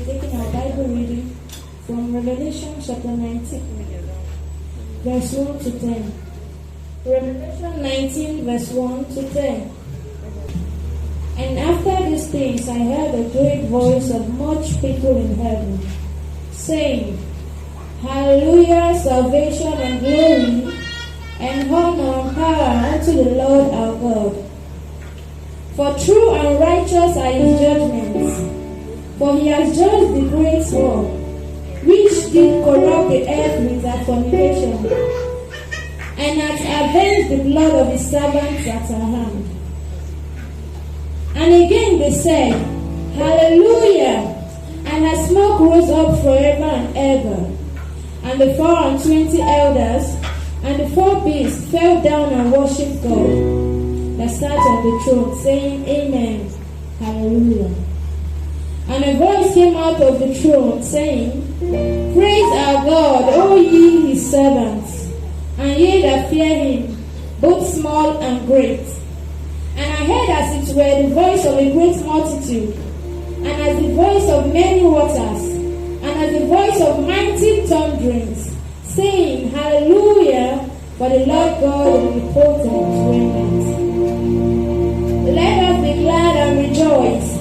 be taking our Bible reading from Revelation chapter 19, verse 1 to 10. Revelation 19, verse 1 to 10. And after these things I heard a great voice of much people in heaven, saying, Hallelujah, salvation and glory, and honor and power unto the Lord our God. For true and righteous are his judgments, for he has judged the great war, which did corrupt the earth with their fornication, and hath avenged the blood of his servants at her hand. And again they said, Hallelujah, and her smoke rose up forever and ever. And the 24 elders and the 4 beasts fell down and worshipped God that sat on the throne, saying, Amen, Hallelujah. And a voice came out of the throne, saying, Praise our God, O ye his servants, and ye that fear him, both small and great. And I heard as it were the voice of a great multitude, and as the voice of many waters, and as the voice of mighty thunderings, saying, Hallelujah, for the Lord God omnipotent reigneth. Let us be glad and rejoice,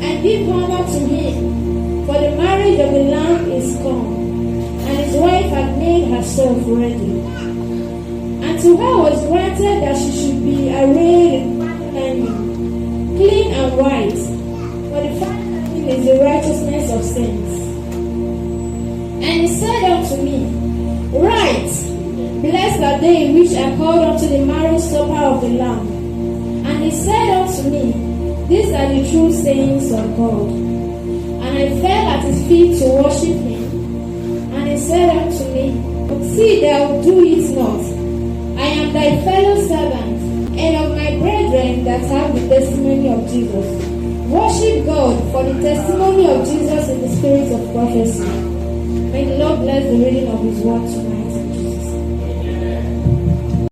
and give honor to him, for the marriage of the Lamb is come, and his wife had made herself ready. And to her was granted that she should be arrayed in fine linen, clean and white, for the fine linen is the righteousness of saints. And he said unto me, Write, blessed are they which are called unto the marriage supper of the Lamb. And he said unto me, These are the true sayings of God. And I fell at his feet to worship him. And he said unto me, See thou do it not. I am thy fellow servant, and of my brethren that have the testimony of Jesus. Worship God, for the testimony of Jesus is the spirit of prophecy. May the Lord bless the reading of his word tonight.